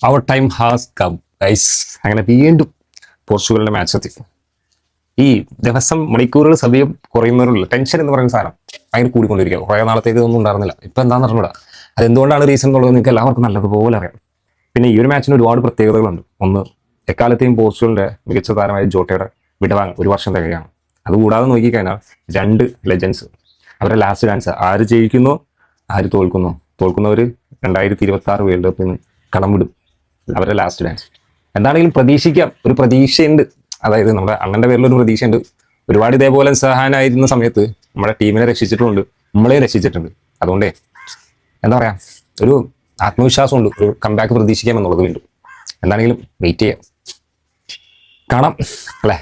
Our time has come guys. അങ്ങനെ വീണ്ടും പോർച്ചുഗലിന്റെ മാച്ച് എത്തി. ഈ ദിവസം മണിക്കൂറുകൾ സമയം കുറയുന്നവരുള്ള ടെൻഷൻ എന്ന് പറയുന്ന സാധനം ഭയങ്കര കൂടിക്കൊണ്ടിരിക്കുക. കുറേ നാളത്തേക്ക് ഒന്നും ഉണ്ടായിരുന്നില്ല. ഇപ്പൊ എന്താണെന്ന് അറിഞ്ഞൂടാ. അതെന്തുകൊണ്ടാണ് റീസൺ എന്നുള്ളത് നിങ്ങൾക്ക് എല്ലാവർക്കും നല്ലതുപോലെ അറിയാം. പിന്നെ ഈ ഒരു മാച്ചിന് ഒരുപാട് പ്രത്യേകതകളുണ്ട്. ഒന്ന്, എക്കാലത്തെയും പോർച്ചുഗലിന്റെ മികച്ച താരമായ ജോട്ടയുടെ വിടവാങ്ങ് ഒരു വർഷം തികയാണ്. അതുകൂടാതെ നോക്കിക്കഴിഞ്ഞാൽ 2 ലെജൻസ്, അവരുടെ ലാസ്റ്റ് ഡാൻസ്, ആര് ജയിക്കുന്നോ ആര് തോൽക്കുന്നവർ 2026 വേൾഡ് കപ്പിൽ നിന്ന് കടം വിടും. അവരുടെ ലാസ്റ്റ് ഡാൻസ് എന്താണെങ്കിലും പ്രതീക്ഷിക്കാം. ഒരു പ്രതീക്ഷയുണ്ട്. അതായത് നമ്മുടെ അണ്ണന്റെ പേരിലൊരു പ്രതീക്ഷയുണ്ട്. ഒരുപാട് ഇതേപോലെ സഹായനായിരുന്ന സമയത്ത് നമ്മുടെ ടീമിനെ രക്ഷിച്ചിട്ടുണ്ട്, നമ്മളെ രക്ഷിച്ചിട്ടുണ്ട്. അതുകൊണ്ടേ എന്താ പറയാ, ഒരു ആത്മവിശ്വാസമുണ്ട്. ഒരു കംബാക്ക് പ്രതീക്ഷിക്കാം എന്നുള്ളത് വീണ്ടും. എന്താണെങ്കിലും വെയിറ്റ് ചെയ്യാം, കാണാം അല്ലേ.